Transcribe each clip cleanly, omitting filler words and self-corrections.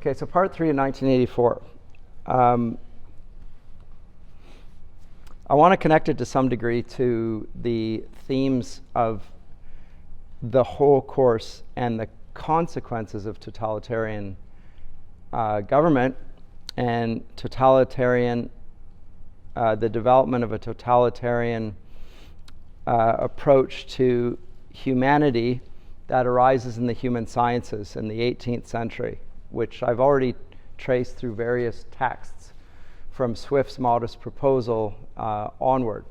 Okay, so part 3 of 1984. I want to connect it to some degree to the themes of the whole course and the consequences of totalitarian government and the development of a totalitarian approach to humanity that arises in the human sciences in the 18th century, which I've already traced through various texts from Swift's Modest Proposal onward.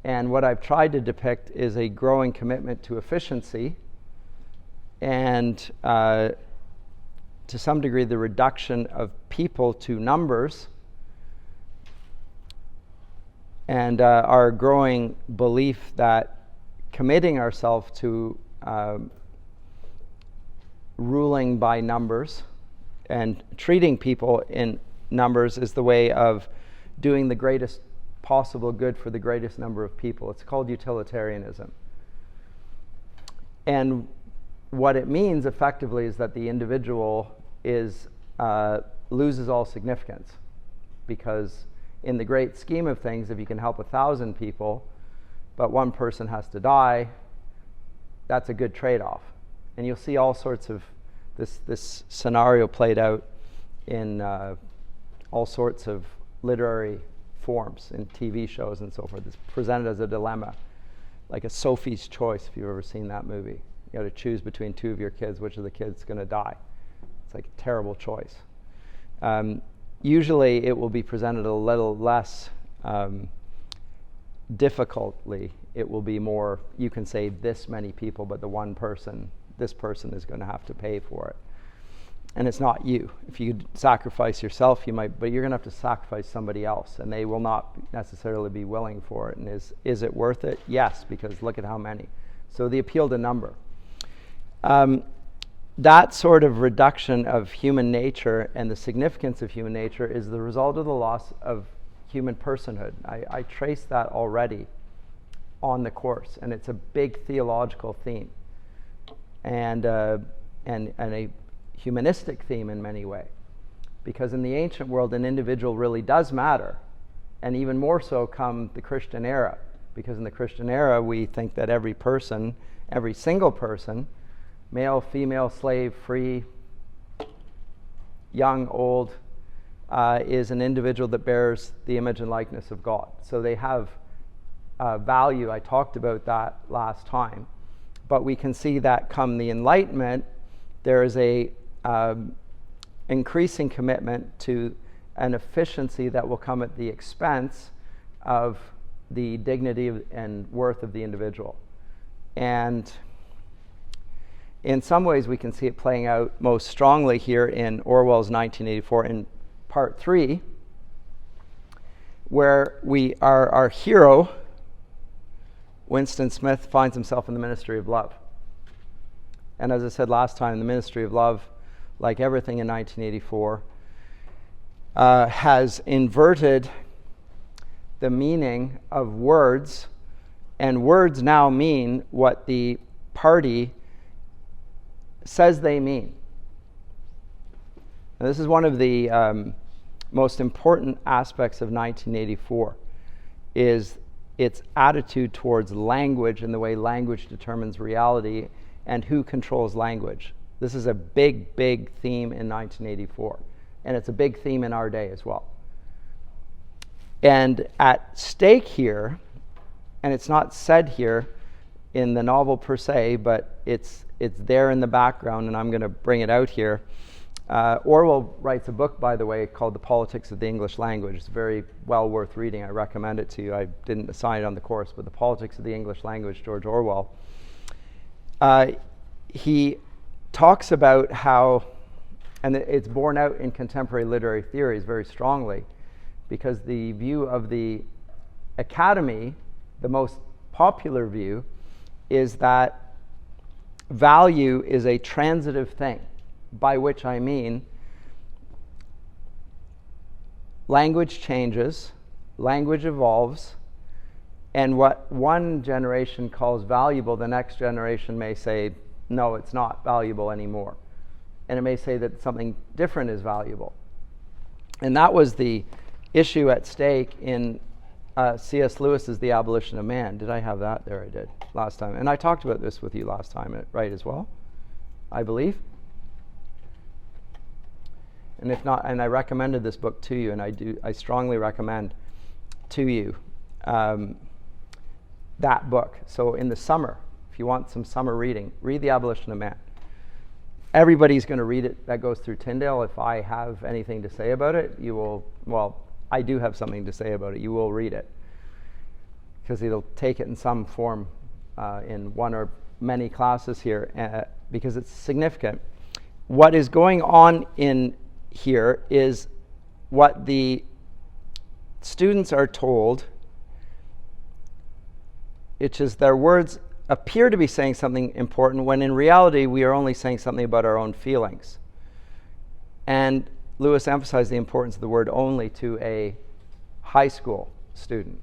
And what I've tried to depict is a growing commitment to efficiency and to some degree the reduction of people to numbers, and our growing belief that committing ourselves to ruling by numbers and treating people in numbers is the way of doing the greatest possible good for the greatest number of people. It's called utilitarianism. And what it means effectively is that the individual loses all significance, because in the great scheme of things, if you can help 1,000 people, but one person has to die, that's a good trade-off. And you'll see all sorts of this scenario played out in all sorts of literary forms, in TV shows and so forth. It's presented as a dilemma, like a Sophie's Choice, if you've ever seen that movie. You got to choose between two of your kids, which of the kids going to die. It's like a terrible choice. Usually it will be presented a little less difficultly. It will be more, you can say this many people, but this person is going to have to pay for it. And it's not you. If you sacrifice yourself, you might, but you're going to have to sacrifice somebody else, and they will not necessarily be willing for it. And is it worth it? Yes, because look at how many. So the appeal to number. That sort of reduction of human nature and the significance of human nature is the result of the loss of human personhood. I traced that already on the course, and it's a big theological theme, and a humanistic theme in many ways, because in the ancient world an individual really does matter, and even more so come the Christian era, because in the Christian era we think that every single person, male, female, slave, free, young, old, is an individual that bears the image and likeness of God. So they have value. I talked about that last time. But we can see that come the Enlightenment, there is a increasing commitment to an efficiency that will come at the expense of the dignity and worth of the individual. And in some ways we can see it playing out most strongly here in Orwell's 1984 in part 3, where our hero, Winston Smith, finds himself in the ministry of love. And as I said last time, the ministry of love, like everything in 1984, has inverted the meaning of words, and words now mean what the party says they mean. And this is one of the most important aspects of 1984, is its attitude towards language and the way language determines reality and who controls language. This is a big, big theme in 1984, and it's a big theme in our day as well. And at stake here, and it's not said here in the novel per se, but it's there in the background, and I'm going to bring it out here. Orwell writes a book, by the way, called The Politics of the English Language. It's very well worth reading. I recommend it to you. I didn't assign it on the course, but The Politics of the English Language, George Orwell. He talks about how, and it's borne out in contemporary literary theories very strongly, because the view of the academy, the most popular view, is that value is a transitive thing, by which I mean language changes, language evolves, and what one generation calls valuable, the next generation may say, no, it's not valuable anymore. and it may say that something different is valuable. And that was the issue at stake in C.S. Lewis's The Abolition of Man. Did I have that? There I did, last time. And I talked about this with you last time, right, as well, I believe. And if not, and I recommended this book to you, and I strongly recommend to you that book. So in the summer, if you want some summer reading, read The Abolition of Man. Everybody's going to read it that goes through Tyndale. If I have anything to say about it, you will, well, I do have something to say about it. You will read it, because it'll take it in some form in one or many classes here, because it's significant. What is going on in here is what the students are told, which is their words appear to be saying something important, when in reality we are only saying something about our own feelings. And Lewis emphasized the importance of the word only to a high school student.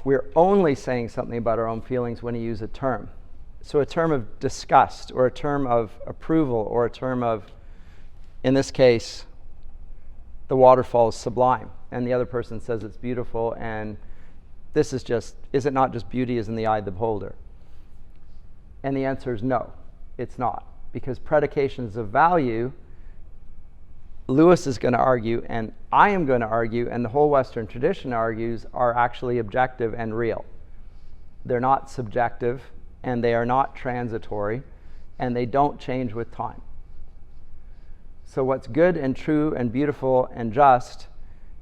We're only saying something about our own feelings when you use a term. So a term of disgust, or a term of approval, or a term of, in this case, the waterfall is sublime, and the other person says it's beautiful, and this is just, is it not just beauty is in the eye of the beholder? And the answer is no, it's not. Because predications of value, Lewis is going to argue, and I am going to argue, and the whole Western tradition argues, are actually objective and real. They're not subjective, and they are not transitory, and they don't change with time. So what's good and true and beautiful and just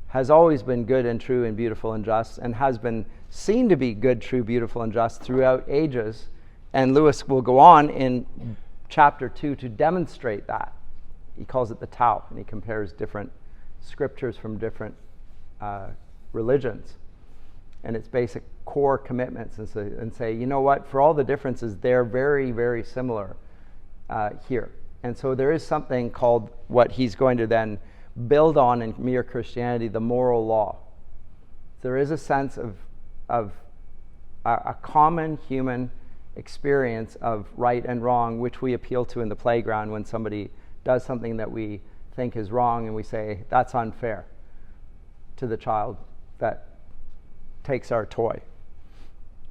has always been good and true and beautiful and just, and has been seen to be good, true, beautiful, and just throughout ages. And Lewis will go on in chapter 2 to demonstrate that. He calls it the Tao, and he compares different scriptures from different religions and its basic core commitments, and say, you know what, for all the differences, they're very, very similar here. And so there is something called, what he's going to then build on in mere Christianity, the moral law. There is a sense of a common human experience of right and wrong, which we appeal to in the playground when somebody does something that we think is wrong, and we say, that's unfair, to the child that takes our toy,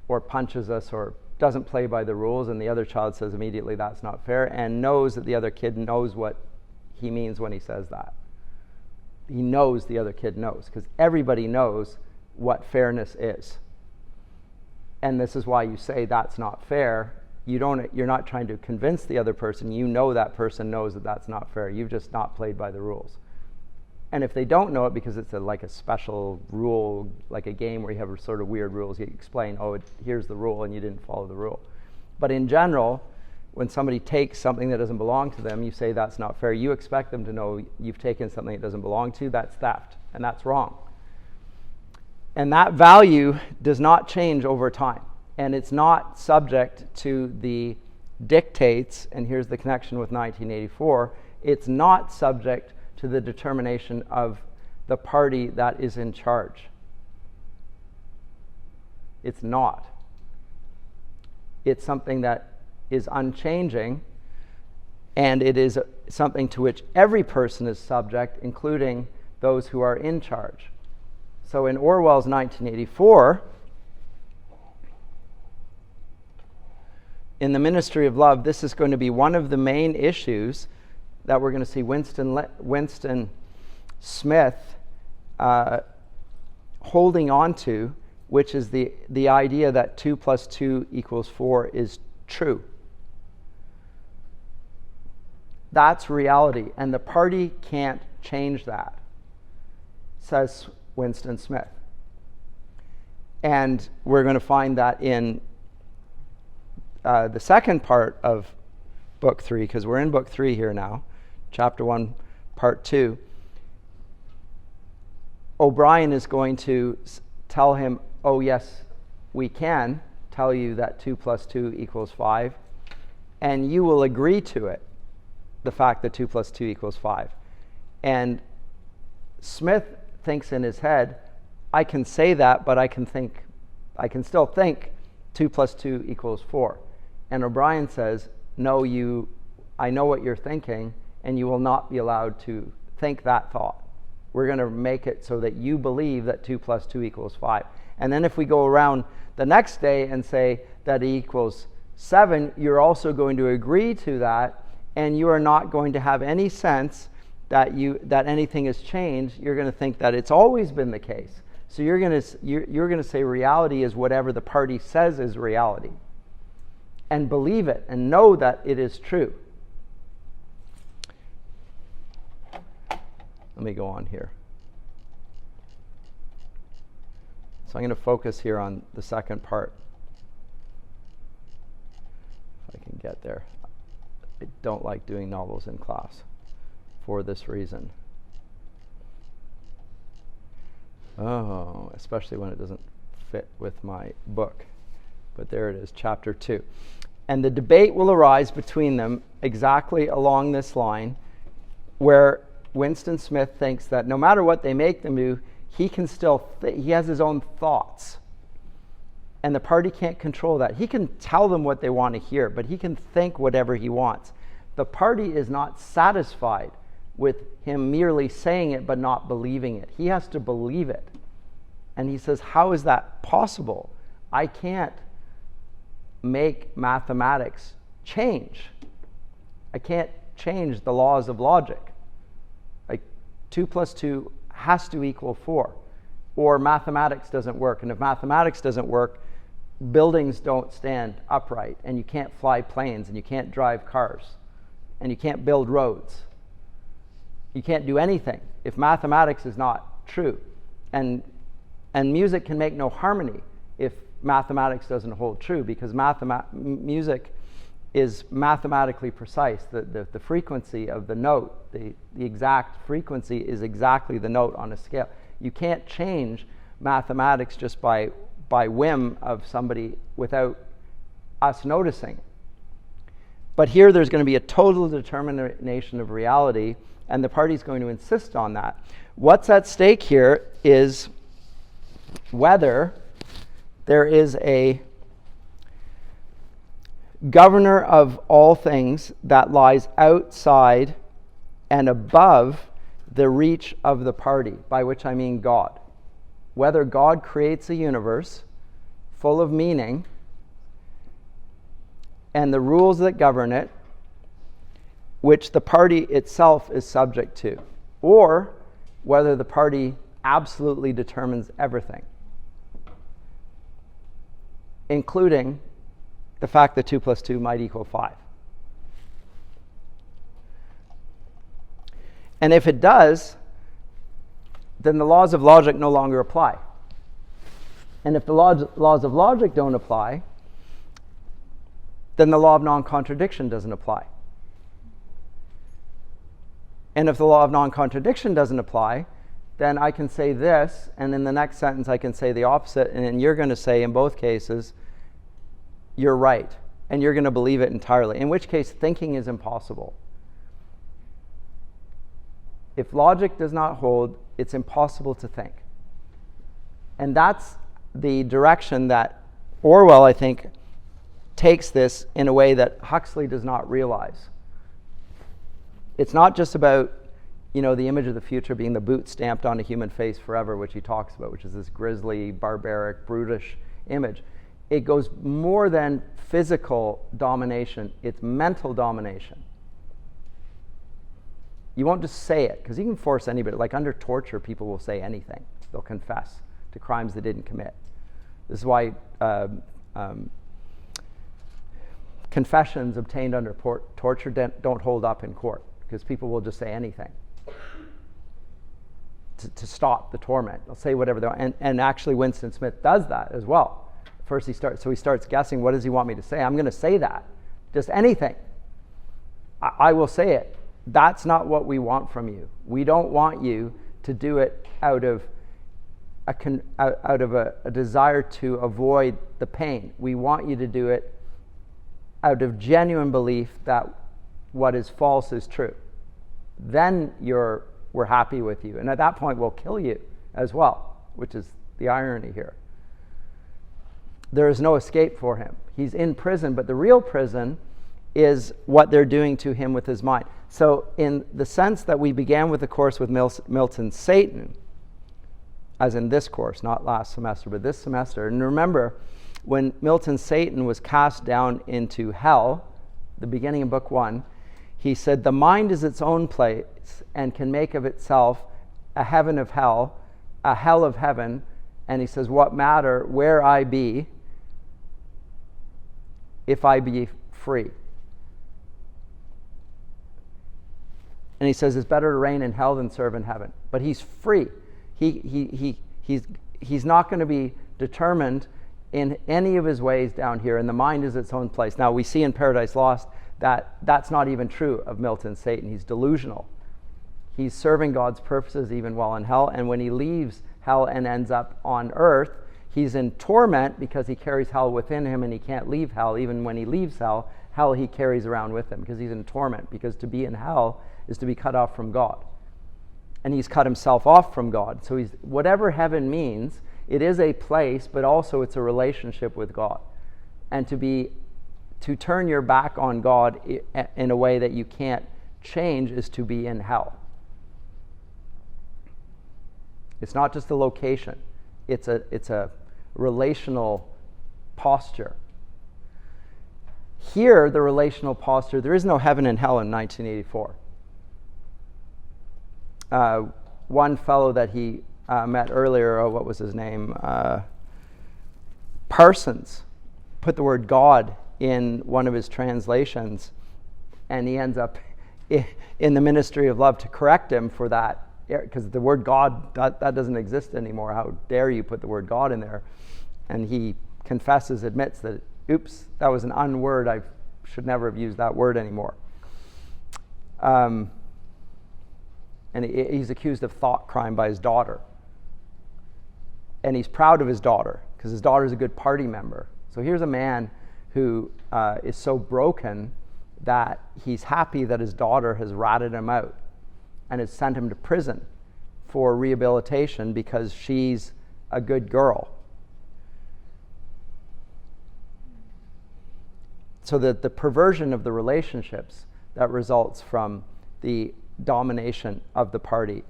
or punches us, or doesn't play by the rules, and the other child says immediately, that's not fair, and knows that the other kid knows what he means when he says that. He knows the other kid knows, because everybody knows what fairness is. And this is why you say that's not fair. You're not trying to convince the other person. You know that person knows that that's not fair. You've just not played by the rules. And if they don't know it, because it's like a special rule, like a game where you have sort of weird rules, you explain, oh, here's the rule, and you didn't follow the rule. But in general, when somebody takes something that doesn't belong to them, you say that's not fair. You expect them to know you've taken something that doesn't belong to you. That's theft, and that's wrong. And that value does not change over time. And it's not subject to the dictates, and here's the connection with 1984, it's not subject to the determination of the party that is in charge. It's not. It's something that is unchanging, and it is something to which every person is subject, including those who are in charge. So in Orwell's 1984, in the Ministry of Love, this is going to be one of the main issues that we're going to see Winston Smith holding on to, which is the idea that 2 + 2 = 4 is true. That's reality, and the party can't change that, says Winston Smith. And we're going to find that in the second part of book 3, because we're in book 3 here now, chapter 1, part 2. O'Brien is going to tell him, oh yes, we can tell you that 2 + 2 = 5, and you will agree to it, the fact that 2 + 2 = 5. And Smith thinks in his head, I can say that, but I can still think 2 + 2 = 4. And O'Brien says, no, I know what you're thinking, and you will not be allowed to think that thought. We're going to make it so that you believe that 2 plus 2 equals 5. And then if we go around the next day and say that it equals 7, you're also going to agree to that, and you are not going to have any sense that anything has changed. You're going to think that it's always been the case. So you're going to say reality is whatever the party says is reality, and believe it and know that it is true. Let me go on here. So I'm going to focus here on the second part. If I can get there. I don't like doing novels in class for this reason. Oh, especially when it doesn't fit with my book. But there it is, chapter 2. And the debate will arise between them exactly along this line, where Winston Smith thinks that no matter what they make them do, he can still he has his own thoughts, and the party can't control that. He can tell them what they want to hear, but he can think whatever he wants. The party is not satisfied with him merely saying it but not believing it. He has to believe it. And he says, how is that possible? I can't make mathematics change. I can't change the laws of logic. 2 plus 2 has to equal 4, or mathematics doesn't work. And if mathematics doesn't work, buildings don't stand upright, and you can't fly planes, and you can't drive cars, and you can't build roads. You can't do anything if mathematics is not true. And music can make no harmony if mathematics doesn't hold true, because music is mathematically precise. The frequency of the note, the exact frequency is exactly the note on a scale. You can't change mathematics just by whim of somebody without us noticing. But here there's going to be a total determination of reality, and the party's going to insist on that. What's at stake here is whether there is a governor of all things that lies outside and above the reach of the party, by which I mean God. Whether God creates a universe full of meaning and the rules that govern it, which the party itself is subject to, or whether the party absolutely determines everything, including the fact that 2 plus 2 might equal 5. And if it does, then the laws of logic no longer apply. And if the laws of logic don't apply, then the law of non-contradiction doesn't apply. And if the law of non-contradiction doesn't apply, then I can say this, and in the next sentence I can say the opposite, and then you're going to say in both cases, you're right, and you're going to believe it entirely, in which case thinking is impossible. If logic does not hold, it's impossible to think. And that's the direction that Orwell, I think, takes this in a way that Huxley does not realize. It's not just about, the image of the future being the boot stamped on a human face forever, which he talks about, which is this grisly, barbaric, brutish image. It goes more than physical domination. It's mental domination. You won't just say it, because you can force anybody. Like under torture, people will say anything. They'll confess to crimes they didn't commit. This is why confessions obtained under torture don't hold up in court, because people will just say anything to stop the torment. They'll say whatever they want. And actually Winston Smith does that as well. First he starts guessing, what does he want me to say? I'm going to say that. Just anything. I will say it. That's not what we want from you. We don't want you to do it out of a desire to avoid the pain. We want you to do it out of genuine belief that what is false is true. Then we're happy with you. And at that point, we'll kill you as well, which is the irony here. There is no escape for him. He's in prison, but the real prison is what they're doing to him with his mind. So in the sense that we began with the course with Milton's Satan, as in this course, not last semester, but this semester. And remember, when Milton's Satan was cast down into hell, the beginning of book 1, he said, the mind is its own place and can make of itself a heaven of hell, a hell of heaven. And he says, what matter where I be if I be free? And he says it's better to reign in hell than serve in heaven. But he's free. He's not going to be determined in any of his ways down here, and the mind is its own place. Now, we see in Paradise Lost that that's not even true of Milton's Satan. He's delusional. He's serving God's purposes even while in hell, and when he leaves hell and ends up on earth, he's in torment because he carries hell within him, and he can't leave hell. Even when he leaves hell he carries around with him because he's in torment, because to be in hell is to be cut off from God. And he's cut himself off from God. So he's, whatever heaven means, it is a place, but also it's a relationship with God. And to turn your back on God in a way that you can't change is to be in hell. It's not just a location. It's a relational posture. Here, the relational posture, there is no heaven and hell in 1984. One fellow that he met earlier, what was his name? Parsons, put the word God in one of his translations, and he ends up in the ministry of love to correct him for that, because the word God, that doesn't exist anymore. How dare you put the word God in there? And he confesses, admits that, oops, that was an unword. I should never have used that word anymore. And he's accused of thought crime by his daughter. And he's proud of his daughter, because his daughter's a good party member. So here's a man who is so broken that he's happy that his daughter has ratted him out and has sent him to prison for rehabilitation because she's a good girl. So that the perversion of the relationships that results from the domination of the party,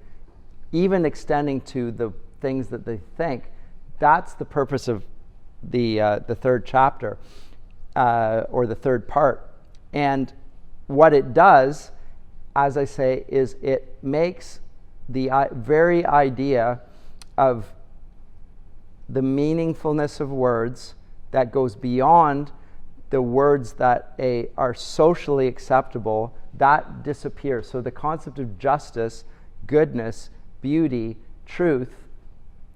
even extending to the things that they think, that's the purpose of the third chapter, or the third part. And what it does, as I say, is it makes the very idea of the meaningfulness of words that goes beyond the words that are socially acceptable, that disappears. So the concept of justice, goodness, beauty, truth,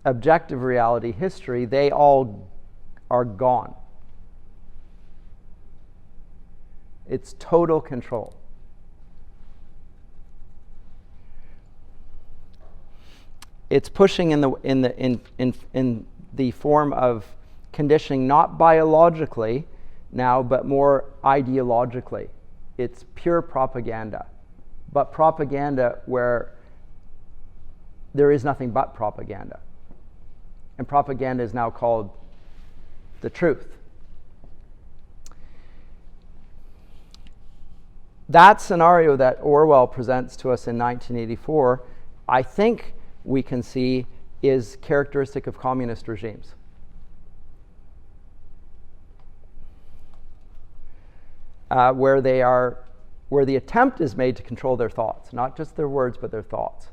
objective reality, history, they all are gone. It's total control. It's pushing in the form of conditioning, not biologically now, but more ideologically. It's pure propaganda, but propaganda where there is nothing but propaganda. And propaganda is now called the truth. That scenario that Orwell presents to us in 1984, I think we can see is characteristic of communist regimes. Where the attempt is made to control their thoughts, not just their words, but their thoughts.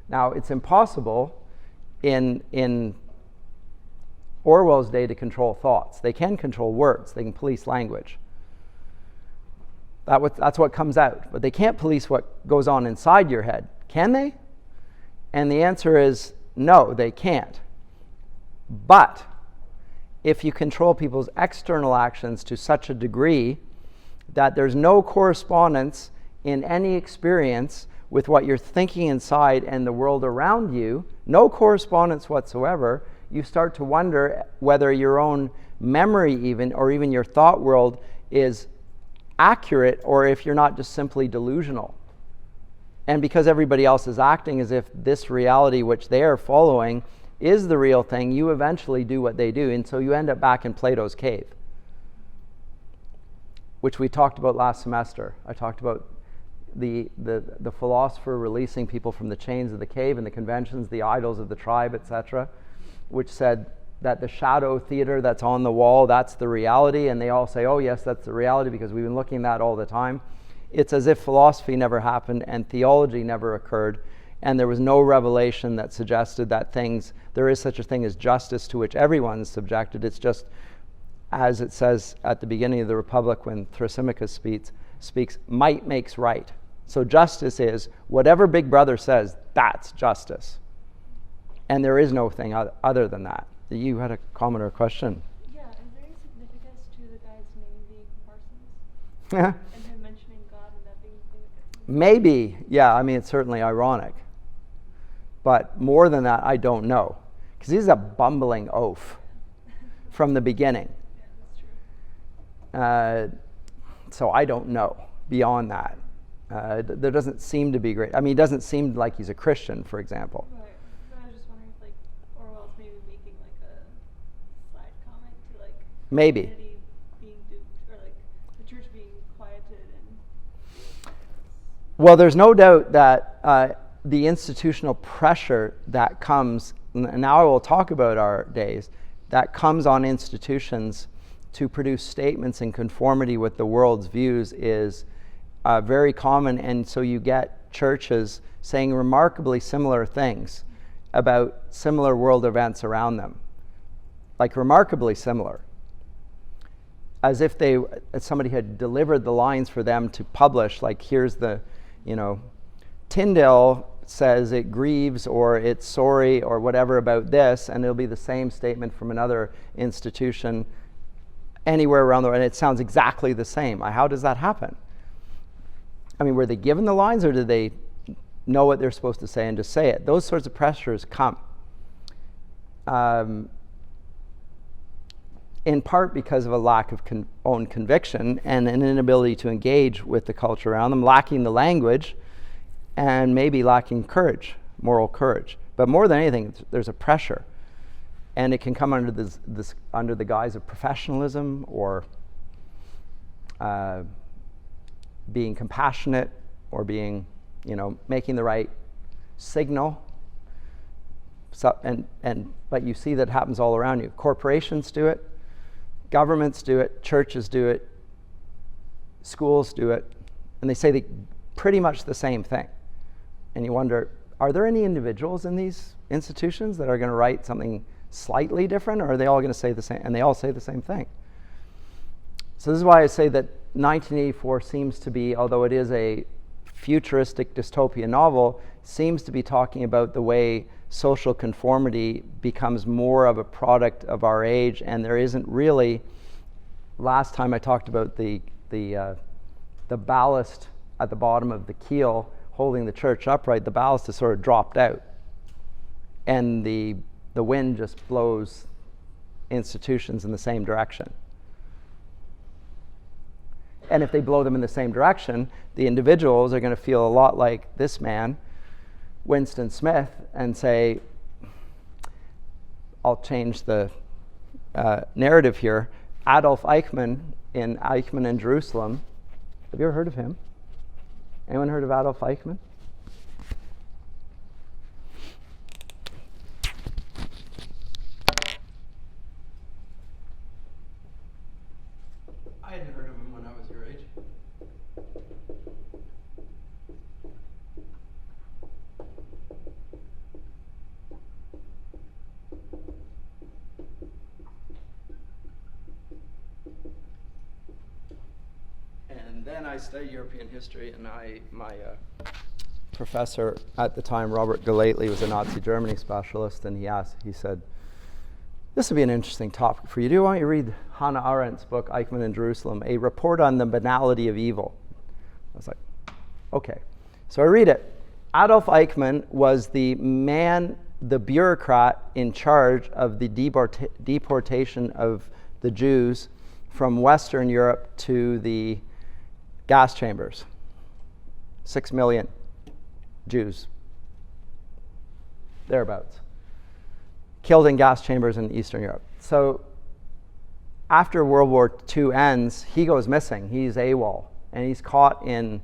Now, it's impossible in Orwell's day to control thoughts. They can control words. They can police language. That's what comes out. But they can't police what goes on inside your head. Can they? And the answer is no, they can't. But if you control people's external actions to such a degree that there's no correspondence in any experience with what you're thinking inside and the world around you, no correspondence whatsoever, you start to wonder whether your own memory or even your thought world is accurate, or if you're not just simply delusional. And because everybody else is acting as if this reality which they are following is the real thing, you eventually do what they do, and so you end up back in Plato's cave, which we talked about last semester. I talked about the philosopher releasing people from the chains of the cave and the conventions, the idols of the tribe, etc., which said that the shadow theater that's on the wall, that's the reality, and they all say, oh yes, that's the reality because we've been looking at that all the time. It's as if philosophy never happened and theology never occurred, and there was no revelation that suggested that there is such a thing as justice to which everyone is subjected. It's just, as it says at the beginning of the Republic when Thrasymachus speaks, might makes right. So justice is whatever Big Brother says, that's justice. And there is no thing other than that. You had a comment or a question? Yeah, is there any significance to the guy's name being Parsons? And him mentioning God and that being the thing that gets him? Maybe, yeah, I mean, it's certainly ironic. But more than that, I don't know. Because he's a bumbling oaf from the beginning. Yeah, that's true. So I don't know beyond that. There doesn't seem to be great. I mean, it doesn't seem like he's a Christian, for example. Right. So I was just wondering if Orwell's maybe making a side comment to maybe humanity being duped or the church being quieted and. Well, there's no doubt that the institutional pressure that comes, and now I will talk about our days, that comes on institutions to produce statements in conformity with the world's views is very common, and so you get churches saying remarkably similar things about similar world events around them, remarkably similar, as if somebody had delivered the lines for them to publish, here's the, Tyndale says it grieves or it's sorry or whatever about this, and it'll be the same statement from another institution anywhere around the world, and it sounds exactly the same. How does that happen? I mean, were they given the lines, or did they know what they're supposed to say and just say it? Those sorts of pressures come. In part because of a lack of own conviction and an inability to engage with the culture around them, lacking the language, and maybe lacking courage, moral courage. But more than anything, there's a pressure. And it can come under under the guise of professionalism or being compassionate or being, making the right signal. So, but you see that happens all around you. Corporations do it, governments do it, churches do it, schools do it, and they say pretty much the same thing. And you wonder, are there any individuals in these institutions that are going to write something slightly different, or are they all going to say the same? And they all say the same thing. So this is why I say that 1984 seems to be, although it is a futuristic dystopian novel, seems to be talking about the way social conformity becomes more of a product of our age, and there isn't really. Last time I talked about the ballast at the bottom of the keel holding the church upright. The ballast has sort of dropped out, and the wind just blows institutions in the same direction. And if they blow them in the same direction, the individuals are going to feel a lot like this man, Winston Smith, and say, I'll change the narrative here. Adolf Eichmann in Eichmann in Jerusalem. Have you ever heard of him? Anyone heard of Adolf Eichmann? I hadn't heard of him when I was your age. And then I studied European history, and my professor at the time, Robert Galately, was a Nazi Germany specialist, and he said, this would be an interesting topic for you. Why don't you read Hannah Arendt's book, Eichmann in Jerusalem, A Report on the Banality of Evil. I was like, okay. So I read it. Adolf Eichmann was the bureaucrat in charge of the deportation of the Jews from Western Europe to the gas chambers. 6 million Jews, thereabouts, killed in gas chambers in Eastern Europe. So after World War II ends, he goes missing. He's AWOL, and he's caught in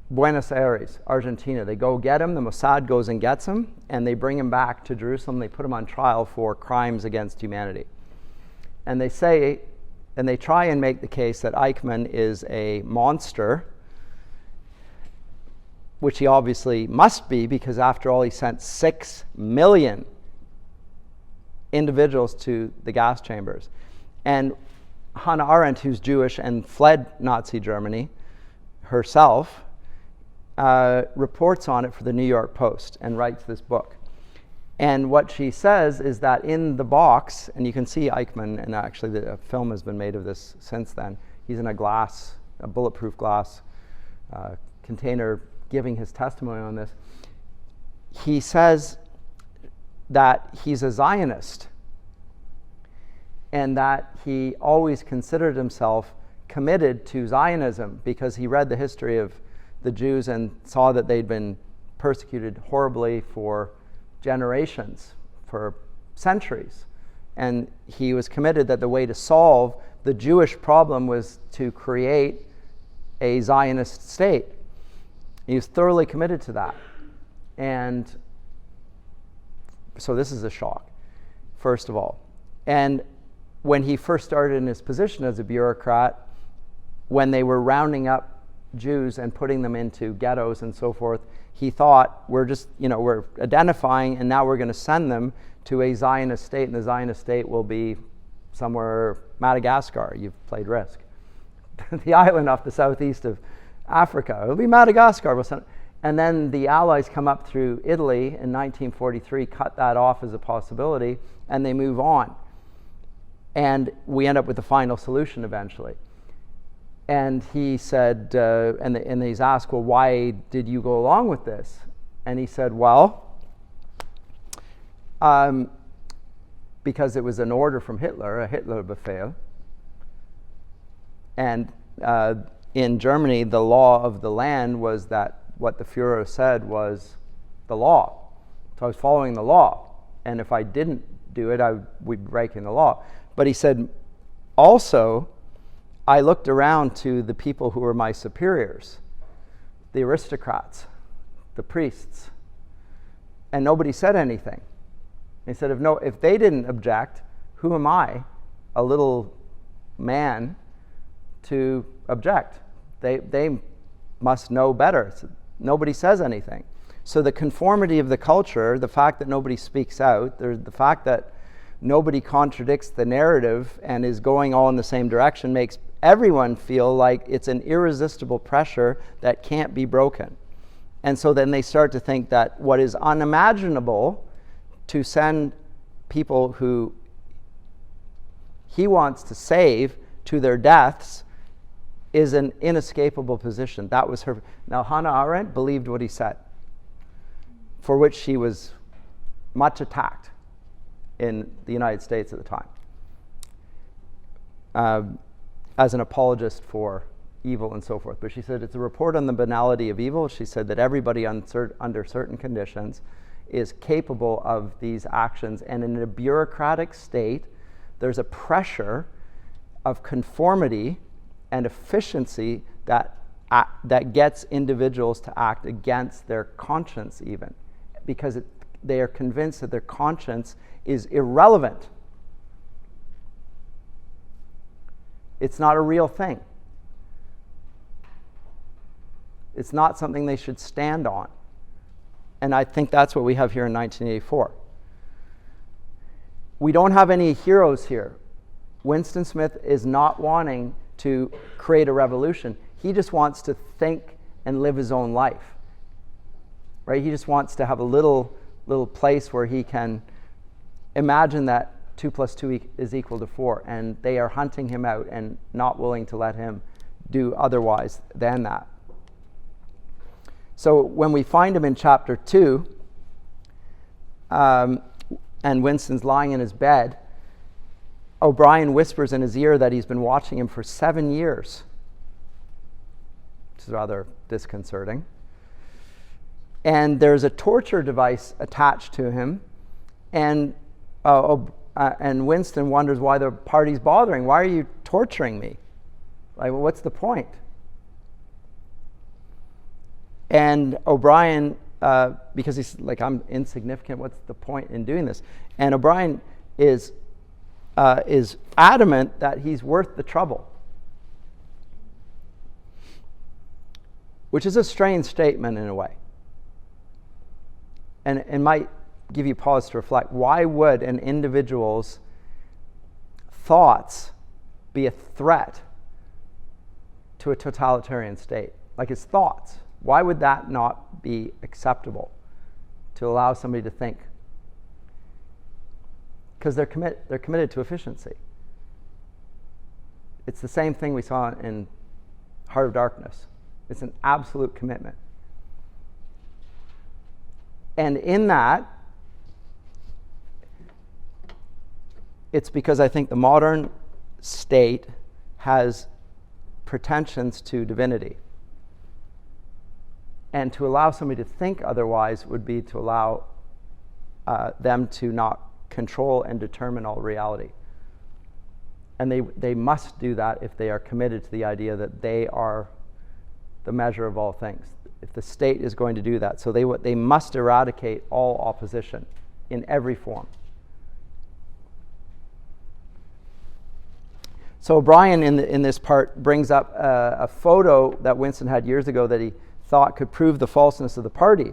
Buenos Aires, Argentina. They go get him. The Mossad goes and gets him, and they bring him back to Jerusalem. They put him on trial for crimes against humanity. And they say, and they try and make the case that Eichmann is a monster, which he obviously must be, because after all, he sent 6 million individuals to the gas chambers. And Hannah Arendt, who's Jewish and fled Nazi Germany herself, reports on it for the New York Post and writes this book. And what she says is that in the box, and you can see Eichmann, and actually a film has been made of this since then. He's in a bulletproof glass container, giving his testimony on this. He says that he's a Zionist and that he always considered himself committed to Zionism because he read the history of the Jews and saw that they'd been persecuted horribly for generations, for centuries. And he was committed that the way to solve the Jewish problem was to create a Zionist state. He was thoroughly committed to that. And so this is a shock, first of all. And when he first started in his position as a bureaucrat, when they were rounding up Jews and putting them into ghettos and so forth, he thought, we're identifying, and now we're going to send them to a Zionist state, and the Zionist state will be somewhere, Madagascar. You've played Risk. The island off the southeast of Africa. It'll be Madagascar. And then the Allies come up through Italy in 1943, cut that off as a possibility, and they move on. And we end up with the final solution eventually. And he said, and he's asked, well, why did you go along with this? And he said, well, because it was an order from Hitler, a Hitlerbefehl. And in Germany, the law of the land was that what the Führer said was the law. So I was following the law. And if I didn't do it, we'd be breaking the law. But he said, also, I looked around to the people who were my superiors, the aristocrats, the priests, and nobody said anything. He said, if they didn't object, who am I, a little man, to object? They must know better. So nobody says anything. So the conformity of the culture, the fact that nobody speaks out, the fact that nobody contradicts the narrative and is going all in the same direction makes everyone feel like it's an irresistible pressure that can't be broken. And so then they start to think that what is unimaginable to send people who he wants to save to their deaths is an inescapable position. That was her. Now, Hannah Arendt believed what he said, for which she was much attacked in the United States at the time, as an apologist for evil and so forth. But she said it's a report on the banality of evil. She said that everybody under certain conditions is capable of these actions. And in a bureaucratic state, there's a pressure of conformity and efficiency that gets individuals to act against their conscience even, because they are convinced that their conscience is irrelevant. It's not a real thing. It's not something they should stand on. And I think that's what we have here in 1984. We don't have any heroes here. Winston Smith is not wanting to create a revolution. He just wants to think and live his own life. Right? He just wants to have a little place where he can imagine that 2 + 2 is equal to 4, and they are hunting him out and not willing to let him do otherwise than that. So when we find him in chapter 2, and Winston's lying in his bed, O'Brien whispers in his ear that he's been watching him for 7 years, which is rather disconcerting. And there's a torture device attached to him, and and Winston wonders why the party's bothering. Why are you torturing me? Like, what's the point? And O'Brien, because he's like, I'm insignificant, what's the point in doing this? And O'Brien is adamant that he's worth the trouble, which is a strange statement in a way. And it might give you pause to reflect. Why would an individual's thoughts be a threat to a totalitarian state? Like his thoughts. Why would that not be acceptable to allow somebody to think? Because they're committed to efficiency. It's the same thing we saw in Heart of Darkness. It's an absolute commitment. And in that, it's because I think the modern state has pretensions to divinity. And to allow somebody to think otherwise would be to allow them to not control and determine all reality. And they must do that if they are committed to the idea that they are the measure of all things. If the state is going to do that. So they must eradicate all opposition in every form. So O'Brien in this part brings up a photo that Winston had years ago that he thought could prove the falseness of the party,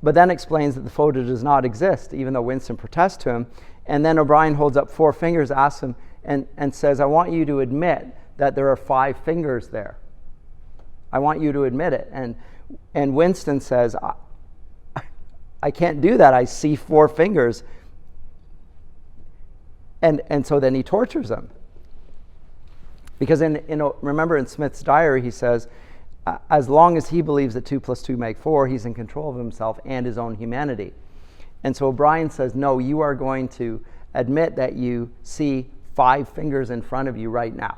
but then explains that the photo does not exist, even though Winston protests to him. And then O'Brien holds up 4 fingers, asks him, and says, I want you to admit that there are 5 fingers there. I want you to admit it. And Winston says, I can't do that. I see 4 fingers. And so then he tortures him. Because remember in Smith's diary, he says, as long as he believes that 2 + 2 make 4, he's in control of himself and his own humanity. And so O'Brien says, no, you are going to admit that you see 5 fingers in front of you right now.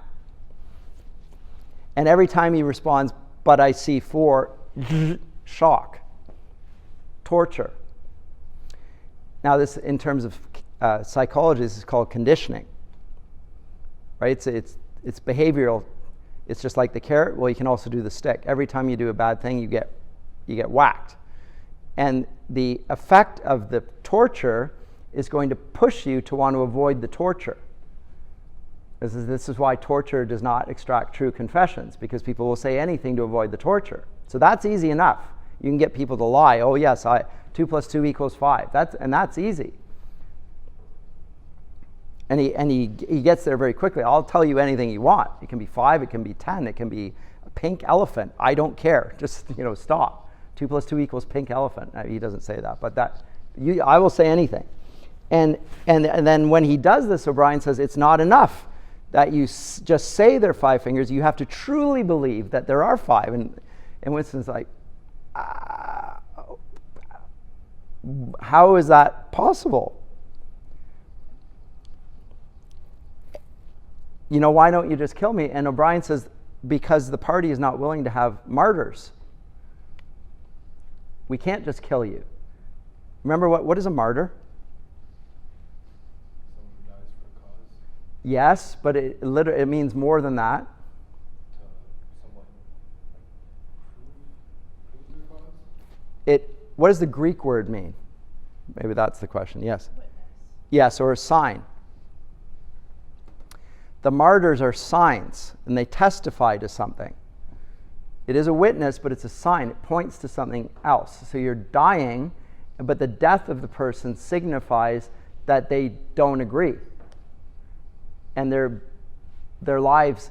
And every time he responds, but I see 4, shock, torture. Now this, in terms of psychology, this is called conditioning, right? It's behavioral. It's just like the carrot. Well, you can also do the stick. Every time you do a bad thing, you get whacked. And the effect of the torture is going to push you to want to avoid the torture. This is why torture does not extract true confessions, because people will say anything to avoid the torture. So that's easy enough. You can get people to lie. Oh yes, 2 + 2 = 5. That's easy. And he gets there very quickly. I'll tell you anything you want. It can be 5, it can be 10, it can be a pink elephant. I don't care. Just stop. 2 + 2 = pink elephant. He doesn't say that, but I will say anything. And then when he does this, O'Brien says it's not enough that you just say there are 5 fingers. You have to truly believe that there are 5. And Winston's like, how is that possible? Why don't you just kill me? And O'Brien says, because the party is not willing to have martyrs. We can't just kill you. Remember, what is a martyr? Someone who dies for a cause. Yes, but it means more than that. Someone prove their cause? What does the Greek word mean? Maybe that's the question. Yes. Witness. Yes, or a sign. The martyrs are signs, and they testify to something. It is a witness, but it's a sign. It points to something else. So you're dying, but the death of the person signifies that they don't agree. And their lives,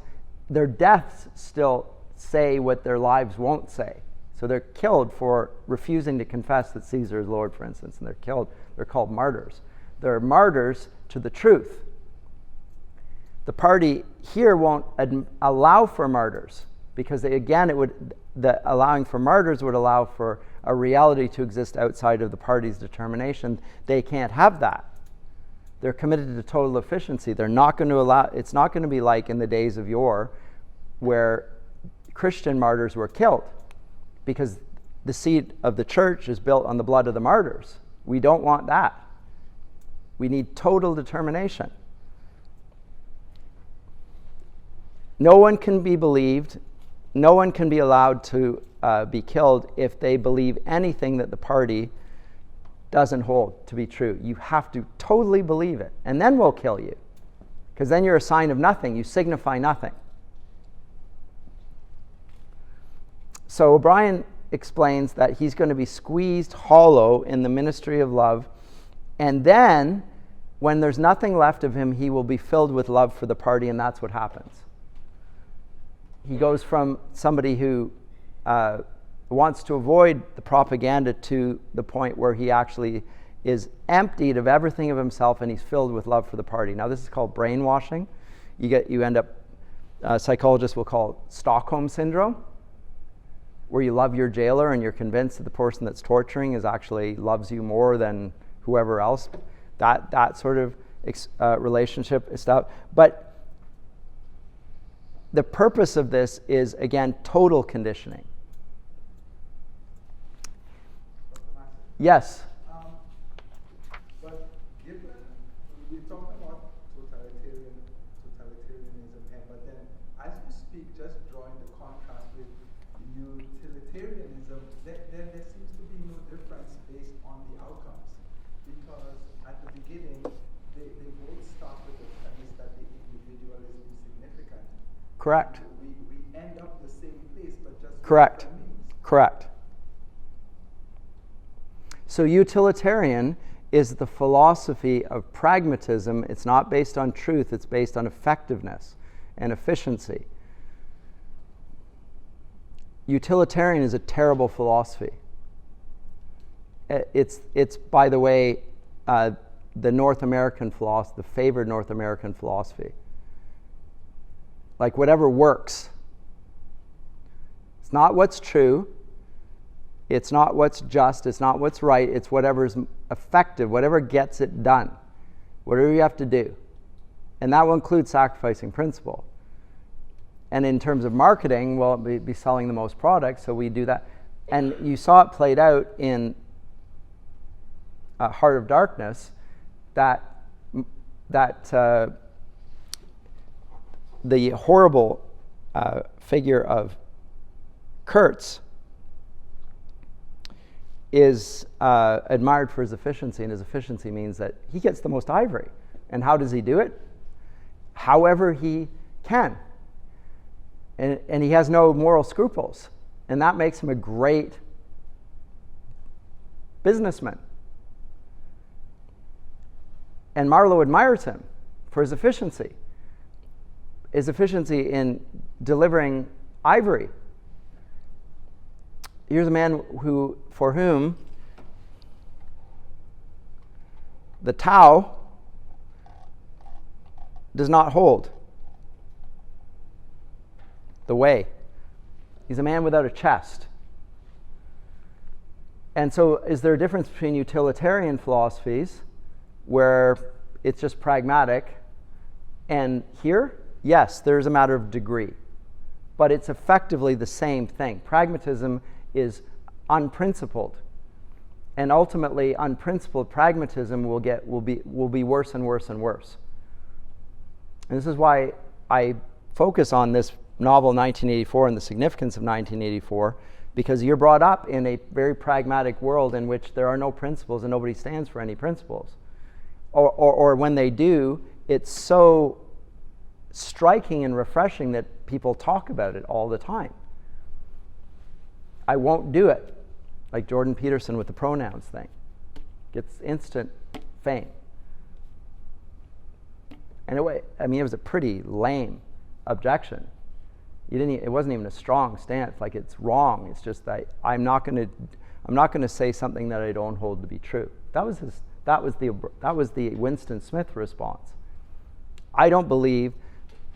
their deaths still say what their lives won't say. So they're killed for refusing to confess that Caesar is Lord, for instance, and they're called martyrs. They're martyrs to the truth. The party here won't allow for martyrs, because the allowing for martyrs would allow for a reality to exist outside of the party's determination. They can't have that. They're committed to total efficiency. They're not going to allow. It's not going to be like in the days of yore, where Christian martyrs were killed, because the seed of the church is built on the blood of the martyrs. We don't want that. We need total determination. No one can be believed, no one can be allowed to be killed if they believe anything that the party doesn't hold to be true. You have to totally believe it, and then we'll kill you. Because then you're a sign of nothing. You signify nothing. So O'Brien explains that he's going to be squeezed hollow in the ministry of love, and then when there's nothing left of him, he will be filled with love for the party, and that's what happens. He goes from somebody who wants to avoid the propaganda to the point where he actually is emptied of everything of himself, and he's filled with love for the party. Now, this is called brainwashing. You end up, psychologists will call it Stockholm syndrome, where you love your jailer and you're convinced that the person that's torturing is actually loves you more than whoever else. That sort of relationship is stuff. But the purpose of this is, again, total conditioning. Yes? But given, we're talking about totalitarianism, but then as you speak, just drawing the contrast with utilitarianism, there seems to be no difference based on the outcomes. Because at the beginning, they both start with the premise that the individual is insignificant. Correct. We end up the same place, but just Correct. different means. Correct. So utilitarian is the philosophy of pragmatism. It's not based on truth, it's based on effectiveness and efficiency. Utilitarian is a terrible philosophy. It's by the way, the North American philosophy, the favored North American philosophy. Like whatever works. It's not what's true. It's not what's just, it's not what's right, it's whatever's effective, whatever gets it done, whatever you have to do. And that will include sacrificing principle. And in terms of marketing, well, be selling the most products, so we do that. And you saw it played out in Heart of Darkness, that the horrible figure of Kurtz is admired for his efficiency, and his efficiency means that he gets the most ivory. And how does he do it? However he can. And he has no moral scruples. And that makes him a great businessman. And Marlowe admires him for his efficiency in delivering ivory. Here's a man for whom the Tao does not hold the way. He's a man without a chest. And so is there a difference between utilitarian philosophies, where it's just pragmatic, and here? Yes, there's a matter of degree. But it's effectively the same thing. Pragmatism is unprincipled. And ultimately, unprincipled pragmatism will be worse and worse and worse. And this is why I focus on this novel 1984 and the significance of 1984, because you're brought up in a very pragmatic world in which there are no principles and nobody stands for any principles. Or when they do, it's so striking and refreshing that people talk about it all the time. I won't do it, like Jordan Peterson with the pronouns thing. Gets instant fame. And it was a pretty lame objection. It wasn't even a strong stance, like it's wrong. It's just that I'm not going to say something that I don't hold to be true. That was the Winston Smith response. I don't believe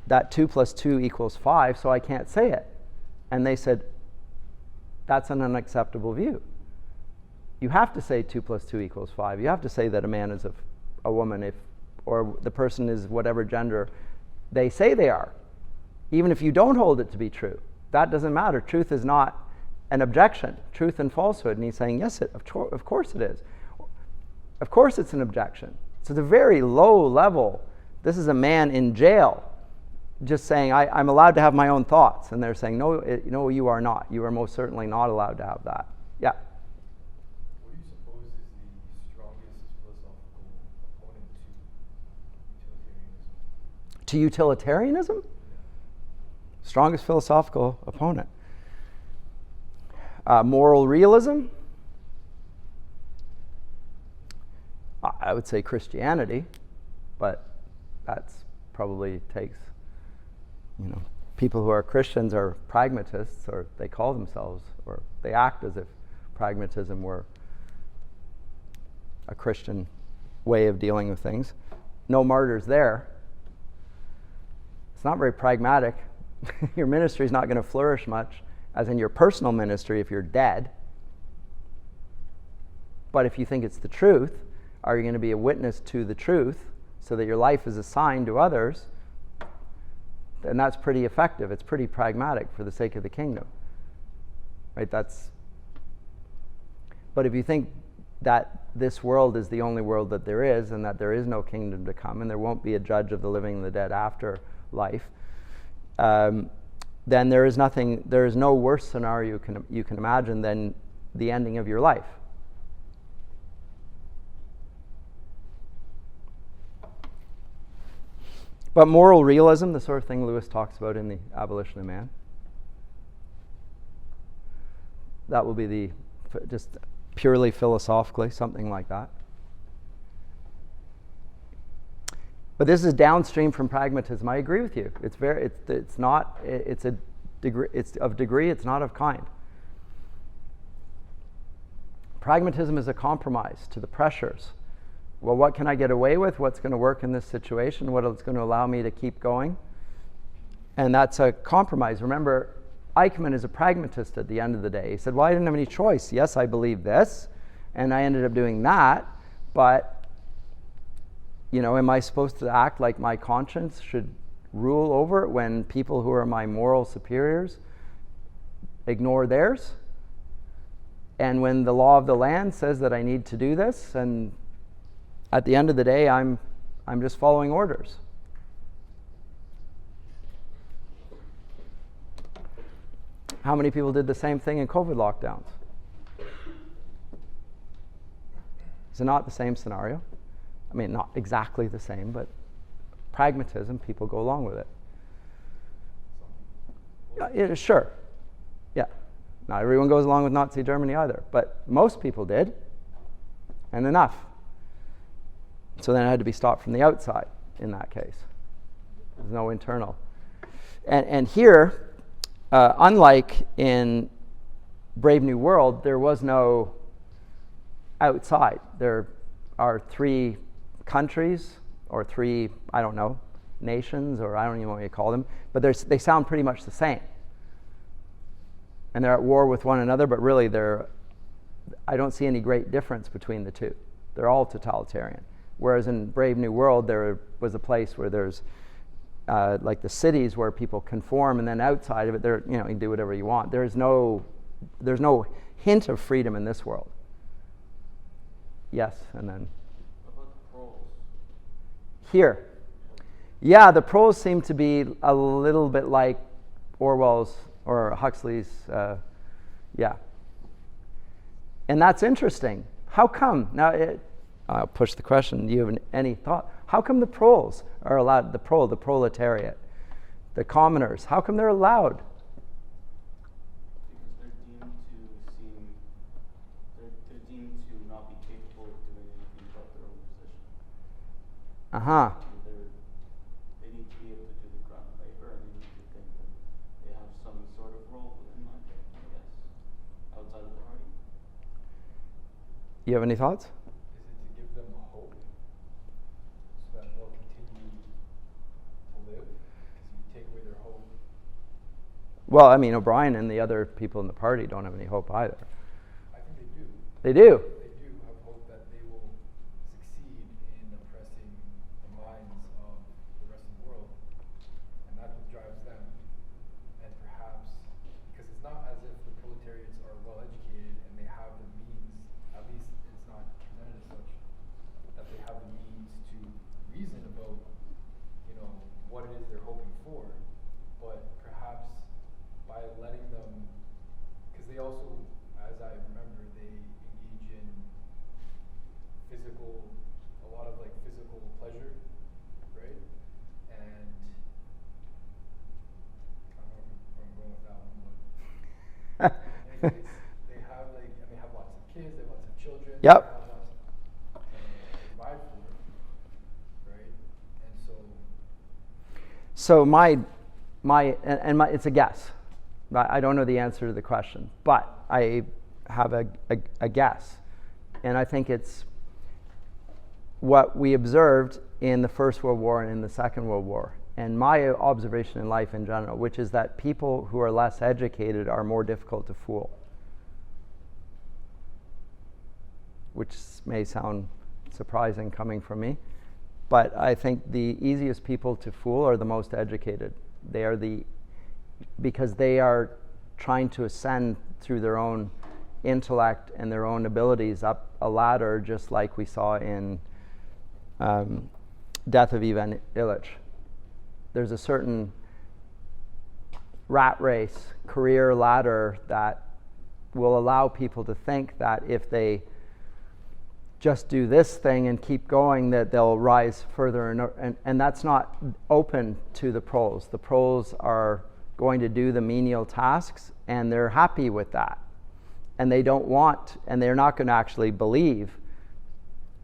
that 2 + 2 = 5, so I can't say it. And they said, that's an unacceptable view. You have to say 2 + 2 = 5. You have to say that a man is a woman, or the person is whatever gender they say they are, even if you don't hold it to be true. That doesn't matter. Truth is not an objection. Truth and falsehood. And he's saying, yes, of course it is. Of course it's an objection. So it's a very low level. This is a man in jail just saying, I'm allowed to have my own thoughts. And they're saying, no, you are not. You are most certainly not allowed to have that. Yeah? What do you suppose is the strongest philosophical opponent to utilitarianism? To utilitarianism? Strongest philosophical opponent. Moral realism? I would say Christianity, but that's probably takes, people who are Christians are pragmatists, or they call themselves, or they act as if pragmatism were a Christian way of dealing with things. No martyrs there. It's not very pragmatic. Your ministry is not going to flourish much, as in your personal ministry, if you're dead. But if you think it's the truth, are you going to be a witness to the truth so that your life is a sign to others? And that's pretty effective. It's pretty pragmatic for the sake of the kingdom. Right? But if you think that this world is the only world that there is, and that there is no kingdom to come, and there won't be a judge of the living and the dead after life, then there is no worse scenario you can imagine than the ending of your life. But moral realism, the sort of thing Lewis talks about in The Abolition of Man, that will be just purely philosophically, something like that. But this is downstream from pragmatism. I agree with you. It's of degree, it's not of kind. Pragmatism is a compromise to the pressures. Well, what can I get away with? What's going to work in this situation? What is going to allow me to keep going? And that's a compromise. Remember, Eichmann is a pragmatist at the end of the day. He said, well, I didn't have any choice. Yes, I believe this, and I ended up doing that, but, am I supposed to act like my conscience should rule over it when people who are my moral superiors ignore theirs? And when the law of the land says that I need to do this, and at the end of the day, I'm just following orders. How many people did the same thing in COVID lockdowns? Is it not the same scenario? I mean, not exactly the same, but pragmatism, people go along with it. Yeah, sure. Yeah. Not everyone goes along with Nazi Germany either, but most people did, and enough. So then it had to be stopped from the outside in that case. There's no internal. And here, unlike in Brave New World, there was no outside. There are 3 countries, or 3, nations, or I don't even know what you call them, but they sound pretty much the same. And they're at war with one another, but really I don't see any great difference between the two. They're all totalitarian. Whereas in Brave New World, there was a place where there's like the cities where people conform, and then outside of it, you can do whatever you want. There's no hint of freedom in this world. Yes, and then What about the proles? here. Yeah, the proles seem to be a little bit like Orwell's or Huxley's, yeah. And that's interesting. How come? Now, I'll push the question. Do you have any thought? How come the proles are allowed, the proletariat, the commoners, how come they're allowed? Because they're deemed to not be capable of doing anything about their own position. Uh-huh. They need to be able to do the grunt labor, and they need to think that they have some sort of role within that, I guess, outside of the party. You have any thoughts? Is it to give them hope so that they'll continue to live? Because you take away their hope. Well, I mean, O'Brien and the other people in the party don't have any hope either. I think they do. They do. They do have hope that they will succeed in oppressing the minds of the rest of the world. And that's what drives them. And perhaps, because it's not as if the proletariats are well educated and they have the means, at least it's not presented as such, that they have the means reason about, what it is they're hoping for, but perhaps by letting them, because they also, as I remember, they engage in a lot of like physical pleasure, right? And I don't know where I'm going with that one, but anyways, they have lots of kids, they have lots of children. Yep. They have lots to provide for, right? And So it's a guess. I don't know the answer to the question, but I have a guess. And I think it's what we observed in the First World War and in the Second World War, and my observation in life in general, which is that people who are less educated are more difficult to fool. Which may sound surprising coming from me, but I think the easiest people to fool are the most educated. Because they are trying to ascend through their own intellect and their own abilities up a ladder, just like we saw in Death of Ivan Illich. There's a certain rat race, career ladder that will allow people to think that if they just do this thing and keep going, that they'll rise further, and that's not open to the pros. The pros are going to do the menial tasks, and they're happy with that. And they're not going to actually believe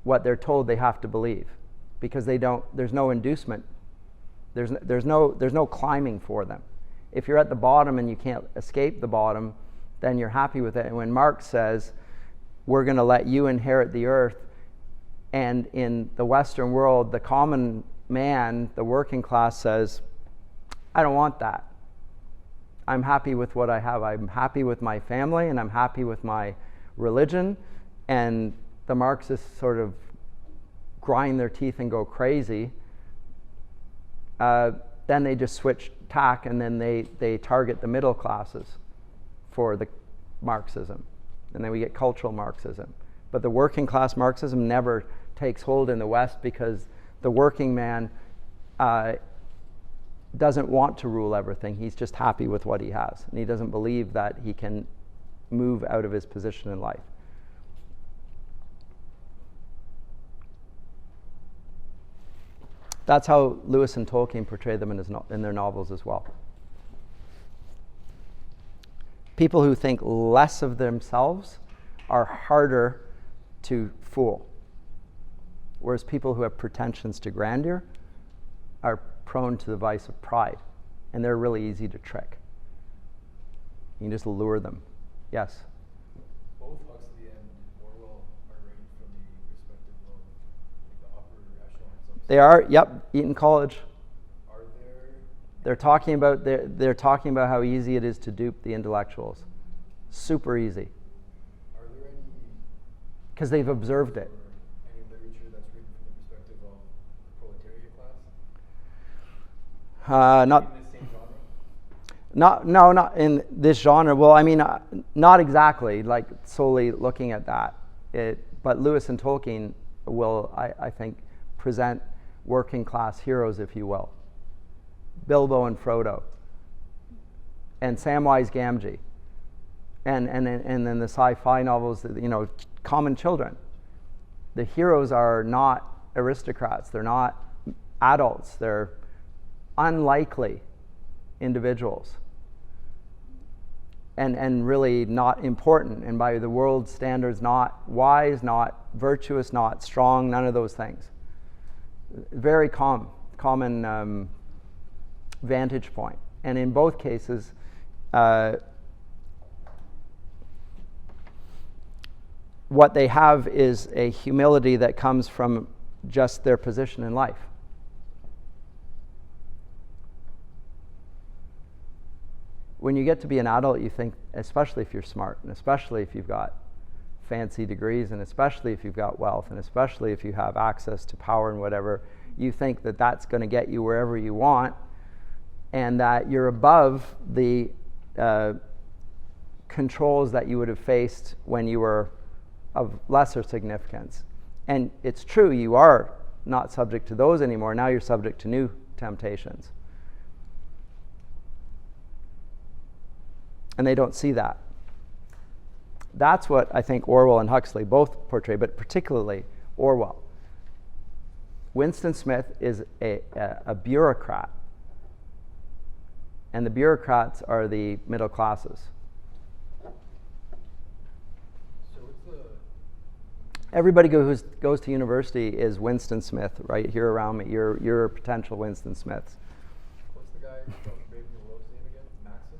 what they're told they have to believe, because there's no inducement. There's no climbing for them. If you're at the bottom and you can't escape the bottom, then you're happy with it. And when Marx says, we're going to let you inherit the earth, and in the Western world, the common man, the working class says, I don't want that. I'm happy with what I have. I'm happy with my family, and I'm happy with my religion. And the Marxists sort of grind their teeth and go crazy. Then they just switch tack, and then they target the middle classes for the Marxism. And then we get cultural Marxism. But the working class Marxism never takes hold in the West, because the working man doesn't want to rule everything. He's just happy with what he has. And he doesn't believe that he can move out of his position in life. That's how Lewis and Tolkien portray them in their novels as well. People who think less of themselves are harder to fool, whereas people who have pretensions to grandeur are prone to the vice of pride, and they're really easy to trick. You can just lure them. Yes? both Huxley and Orwell are writing from the perspective of the upper echelons of They are, yep, Eton College. Are there They're talking about how easy it is to dupe the intellectuals. Super easy. Are there any Because they've observed it. or any literature that's written from the perspective of the proletariat class? Not In the same genre? not in this genre. Well, I mean, not exactly, like solely looking at that. But Lewis and Tolkien will, I think, present working class heroes, if you will. Bilbo and Frodo, and Samwise Gamgee, and then the sci-fi novels, common children. The heroes are not aristocrats. They're not adults. They're unlikely individuals, and really not important, and by the world's standards, not wise, not virtuous, not strong, none of those things. Very common vantage point. And in both cases, what they have is a humility that comes from just their position in life. When you get to be an adult, you think, especially if you're smart, and especially if you've got fancy degrees, and especially if you've got wealth, and especially if you have access to power and whatever, you think that that's going to get you wherever you want, and that you're above the controls that you would have faced when you were of lesser significance. And it's true, you are not subject to those anymore. Now you're subject to new temptations. And they don't see that. That's what I think Orwell and Huxley both portray, but particularly Orwell. Winston Smith is a bureaucrat, and the bureaucrats are the middle classes. So what's the Everybody who goes to university is Winston Smith right here around me. You're potential Winston Smiths. what's the guy from Brave New World's name again? Maxim?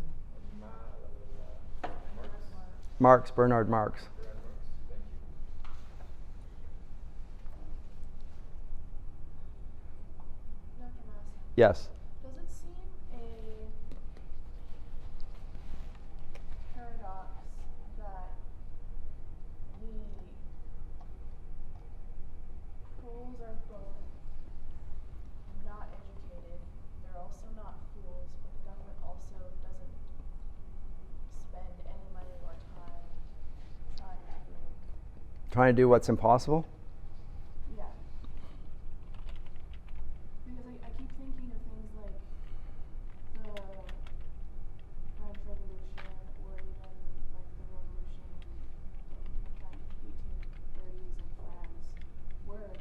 Marx? Bernard Marx. Bernard Marx. Thank you. Dr. Massey, Yes. does it seem a paradox that the fools are both not educated, they're also not fools, but the government also doesn't spend any money or time Trying to do what's impossible? yeah. Because I keep thinking of things like the French Revolution or even like the revolution in the 1830s in France, where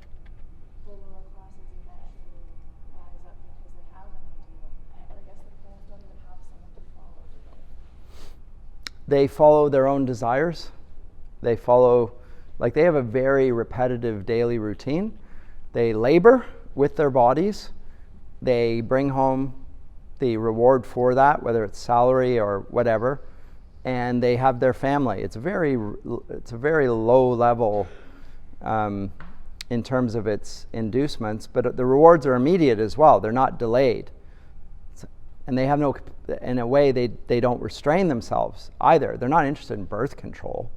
the lower classes eventually rise up because they have an ideal. But I guess the fools don't even have someone to follow, do they? They follow their own desires. They follow, like they have a very repetitive daily routine. They labor with their bodies. They bring home the reward for that, whether it's salary or whatever, and they have their family. It's a very low level in terms of its inducements, but the rewards are immediate as well. They're not delayed. And they have no, in a way, they don't restrain themselves either. They're not interested in birth control.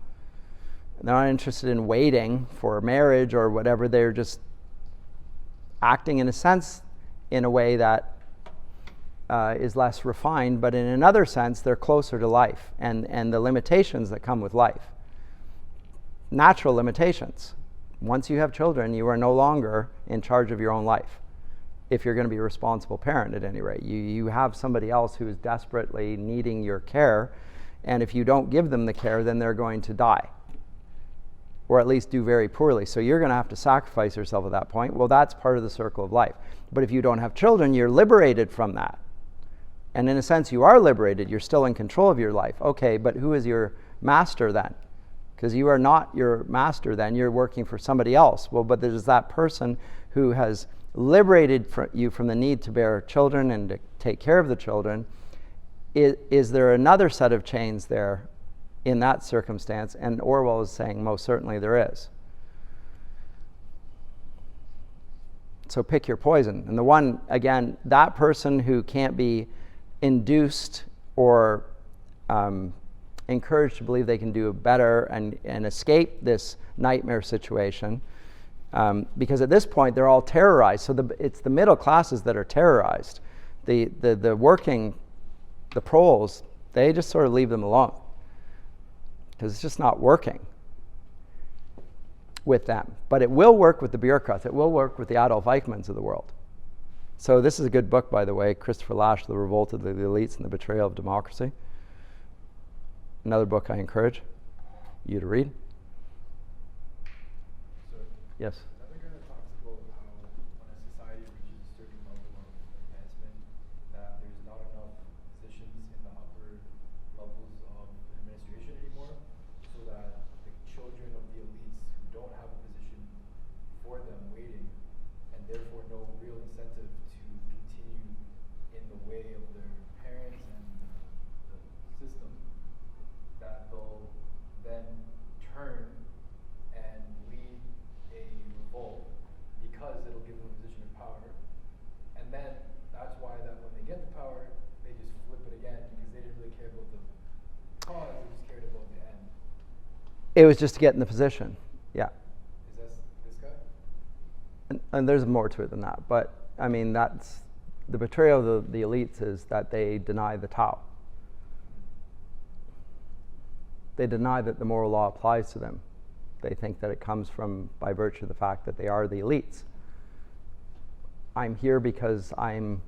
They're not interested in waiting for marriage or whatever. They're just acting in a sense in a way that is less refined, but in another sense, they're closer to life and the limitations that come with life. Natural limitations. Once you have children, you are no longer in charge of your own life. If you're going to be a responsible parent, at any rate, you have somebody else who is desperately needing your care, and if you don't give them the care, then they're going to die, or at least do very poorly. So you're going to have to sacrifice yourself at that point. Well, that's part of the circle of life. But if you don't have children, you're liberated from that. And in a sense, you are liberated. You're still in control of your life. Okay, but who is your master then? Because you are not your master then. You're working for somebody else. Well, but there's that person who has liberated you from the need to bear children and to take care of the children. Is there another set of chains there in that circumstance? And Orwell is saying most certainly there is. So pick your poison. And the one, again, that person who can't be induced or encouraged to believe they can do better and escape this nightmare situation, because at this point they're all terrorized. So it's the middle classes that are terrorized. The working, the proles, they just sort of leave them alone because it's just not working with them. But it will work with the bureaucrats. It will work with the Adolf Eichmanns of the world. So this is a good book, by the way, Christopher Lasch, The Revolt of the Elites and the Betrayal of Democracy. Another book I encourage you to read. So Yes. another guy talks about how when a society reaches a certain level of advancement, that there's not enough positions in the upper levels of administration anymore, so that the children of the elites who don't have a position for them waiting, and therefore no real incentive to continue in the way of their parents and the system, that they'll then turn and lead a revolt because it'll give them a position of power. And then that's why that when they get the power, they just flip it again because they didn't really care about the cause, they just cared about the end. It was just to get in the position. Yeah. Is this guy? And there's more to it than that. But, I mean, that's the betrayal of the elites is that they deny the Tao. They deny that the moral law applies to them. They think that it comes from by virtue of the fact that they are the elites. I'm here because I'm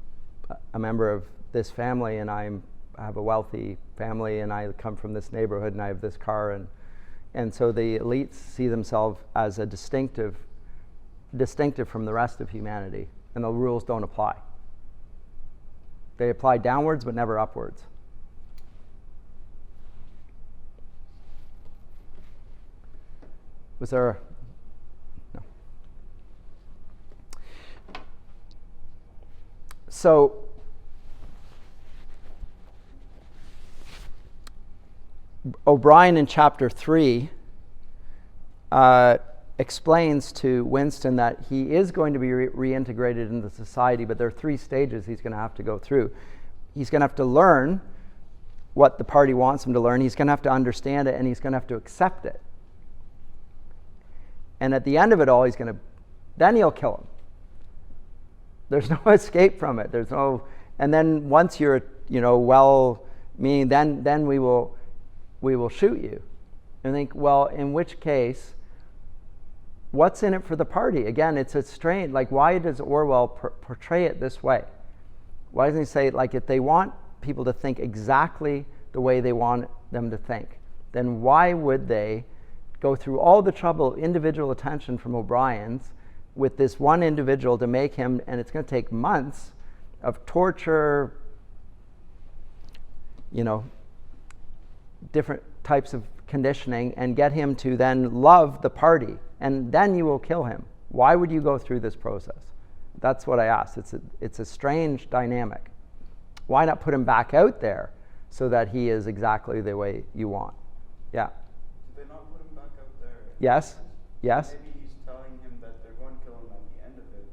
a member of this family, and I have a wealthy family, and I come from this neighborhood, and I have this car, and so the elites see themselves as a distinctive from the rest of humanity, and the rules don't apply. They apply downwards but never upwards. Was there? No. So, O'Brien in chapter 3 explains to Winston that he is going to be reintegrated into society, but there are 3 stages he's going to have to go through. He's going to have to learn what the party wants him to learn. He's going to have to understand it, and he's going to have to accept it. And at the end of it all, then he'll kill him. There's no escape from it. And then once you're, well-meaning, then we will shoot you. And think, well, in which case, what's in it for the party? Again, it's a strange, why does Orwell portray it this way? Why doesn't he say, if they want people to think exactly the way they want them to think, then why would they go through all the trouble, individual attention from O'Brien's with this one individual to make him, and it's going to take months of torture, different types of conditioning, and get him to then love the party, and then you will kill him. Why would you go through this process? That's what I asked. It's a strange dynamic. Why not put him back out there so that he is exactly the way you want? Yeah. Did they not put him back out there? Yes. Maybe he's telling him that they're going to kill him at the end of it,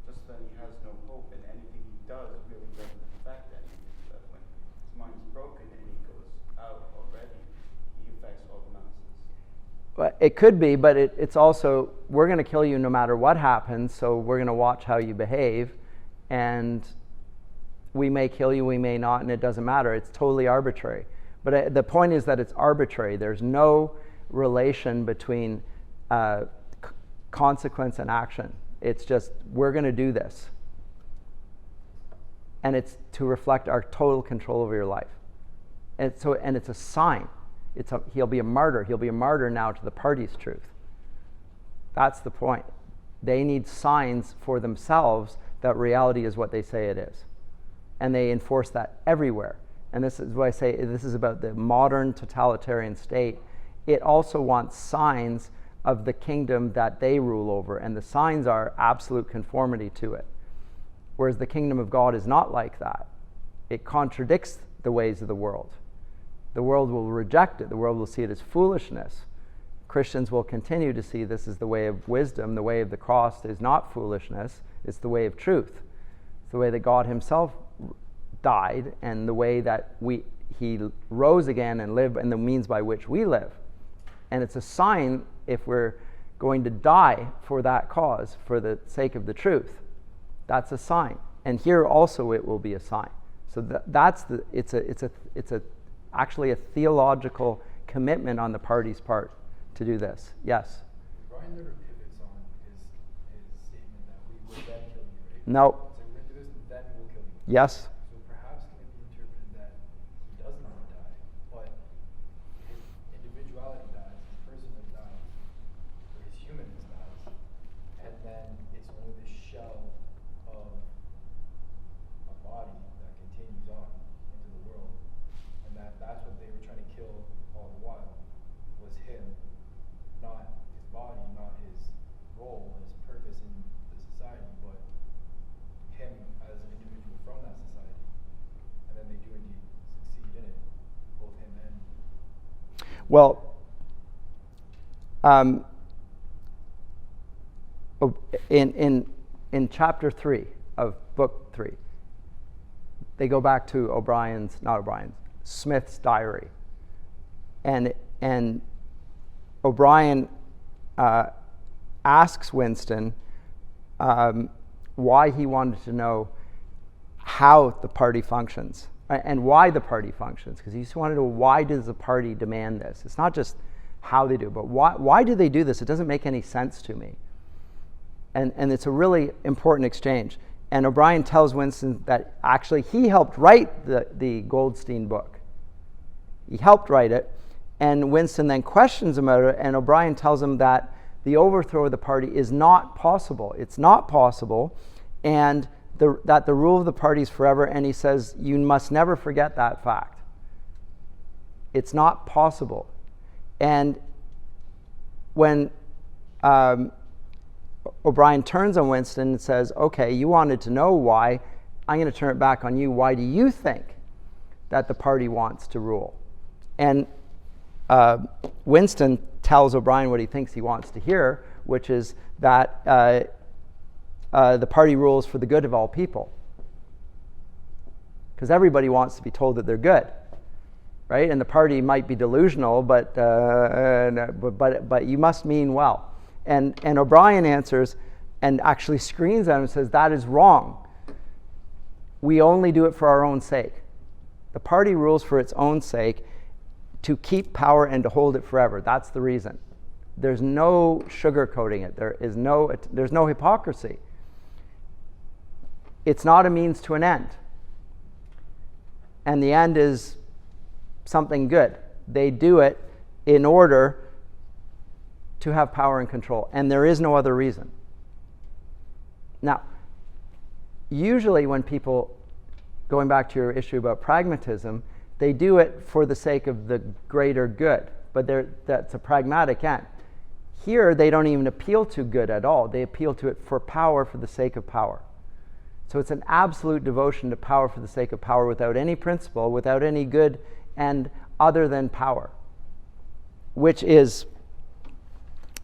just that he has no hope, and anything he does really doesn't affect anything. That when his mind's broken and he goes out already, he affects all the masses. Well, it could be, but it's also, we're going to kill you no matter what happens, so we're going to watch how you behave, and we may kill you, we may not, and it doesn't matter. It's totally arbitrary. But the point is that it's arbitrary. There's no relation between consequence and action. It's just, we're going to do this. And it's to reflect our total control over your life. And it's a sign. He'll be a martyr. He'll be a martyr now to the party's truth. That's the point. They need signs for themselves that reality is what they say it is. And they enforce that everywhere. And this is what I say, this is about the modern totalitarian state. It also wants signs of the kingdom that they rule over, and the signs are absolute conformity to it. Whereas the kingdom of God is not like that. It contradicts the ways of the world. The world will reject it. The world will see it as foolishness. Christians will continue to see this as the way of wisdom. The way of the cross is not foolishness. It's the way of truth. It's the way that God himself died, and the way that he rose again and lived, and the means by which we live. And it's a sign, if we're going to die for that cause, for the sake of the truth, that's a sign. And here also it will be a sign. So it's actually a theological commitment on the party's part to do this. Yes? Brian never pivots on his statement that we will then kill you, right? No. So we're going to do this, and then we'll kill you. Yes? So perhaps can it be interpreted that he does not die, but his individuality dies, his personhood dies, or his humanness dies, and then it's only the shell of a body that continues on into the world, and that's what they were trying to kill all the while, was him, not his body, not his role, his purpose in the society, but him as an individual from that society. And then they do indeed succeed in it, both him and... Well, in chapter 3 of book 3, they go back to Smith's diary. And O'Brien asks Winston why he wanted to know how the party functions and why the party functions, because he just wanted to know, why does the party demand this? It's not just how they do, but why do they do this? It doesn't make any sense to me. And it's a really important exchange. And O'Brien tells Winston that actually he helped write the Goldstein book. He helped write it, and Winston then questions him about it, and O'Brien tells him that the overthrow of the party is not possible. It's not possible, and that the rule of the party is forever, and he says, you must never forget that fact. It's not possible. And when O'Brien turns on Winston and says, okay, you wanted to know why, I'm going to turn it back on you. Why do you think that the party wants to rule? And Winston tells O'Brien what he thinks he wants to hear, which is that the party rules for the good of all people. Because everybody wants to be told that they're good, right? And the party might be delusional, but you must mean well. And O'Brien answers and actually screams at him and says, that is wrong. We only do it for our own sake. The party rules for its own sake, to keep power and to hold it forever. That's the reason. There's no sugarcoating it. There's no hypocrisy. It's not a means to an end. And the end is something good. They do it in order to have power and control. And there is no other reason. Now, usually when people, going back to your issue about pragmatism, they do it for the sake of the greater good, but that's a pragmatic end. Here, they don't even appeal to good at all. They appeal to it for power for the sake of power. So it's an absolute devotion to power for the sake of power without any principle, without any good end other than power, which is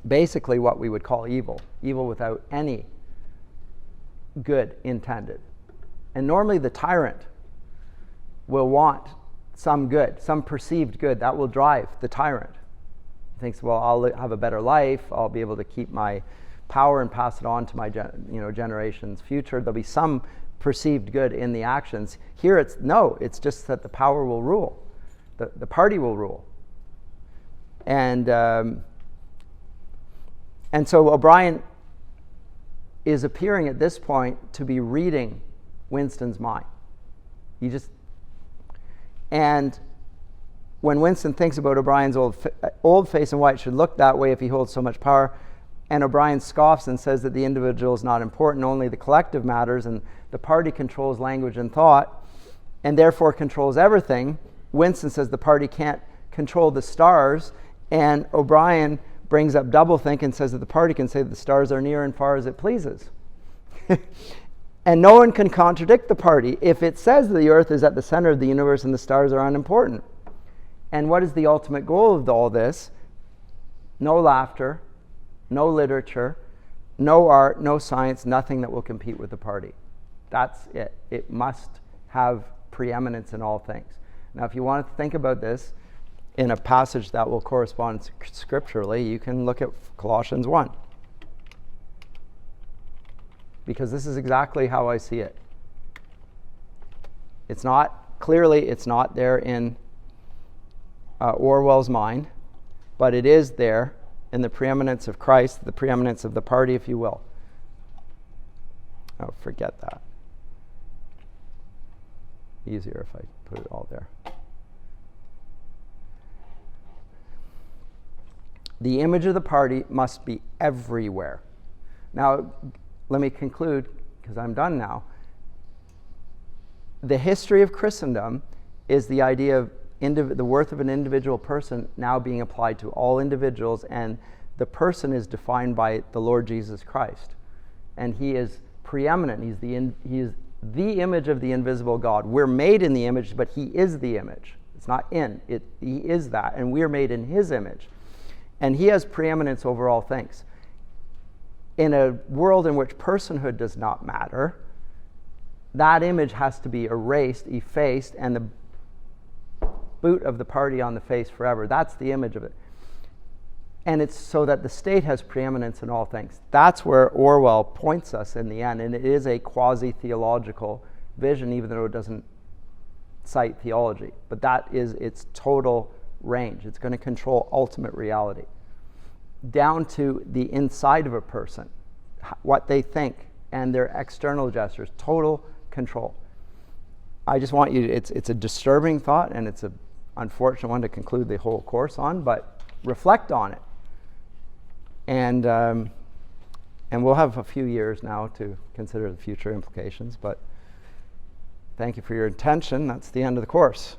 basically what we would call evil. Evil without any good intended. And normally the tyrant will want some good, some perceived good. That will drive the tyrant. He thinks, well, I'll have a better life. I'll be able to keep my power and pass it on to my generation's future. There'll be some perceived good in the actions. Here it's just that the power will rule. The party will rule. And so O'Brien is appearing at this point to be reading Winston's mind. And when Winston thinks about O'Brien's old face and why it should look that way if he holds so much power, and O'Brien scoffs and says that the individual is not important, only the collective matters, and the party controls language and thought, and therefore controls everything, Winston says the party can't control the stars, and O'Brien brings up doublethink and says that the party can say that the stars are near and far as it pleases. And no one can contradict the party if it says that the earth is at the center of the universe and the stars are unimportant. And what is the ultimate goal of all this? No laughter, no literature, no art, no science, nothing that will compete with the party. That's it. It must have preeminence in all things. Now, if you want to think about this in a passage that will correspond scripturally, you can look at Colossians 1. Because this is exactly how I see it. It's not there in Orwell's mind, but it is there in the preeminence of Christ, the preeminence of the party, if you will. Oh, forget that. Easier if I put it all there. The image of the party must be everywhere. Now, let me conclude, because I'm done now. The history of Christendom is the idea of the worth of an individual person now being applied to all individuals, and the person is defined by the Lord Jesus Christ. And he is preeminent. He is the image of the invisible God. We're made in the image, but he is the image. It's not in. He is that, and we're made in his image. And he has preeminence over all things. In a world in which personhood does not matter, that image has to be erased, effaced, and the boot of the party on the face forever. That's the image of it. And it's so that the state has preeminence in all things. That's where Orwell points us in the end, and it is a quasi-theological vision, even though it doesn't cite theology. But that is its total range. It's going to control ultimate reality, down to the inside of a person, what they think, and their external gestures, total control. I just want you to, it's a disturbing thought, and it's an unfortunate one to conclude the whole course on, but reflect on it. And we'll have a few years now to consider the future implications, but thank you for your attention. That's the end of the course.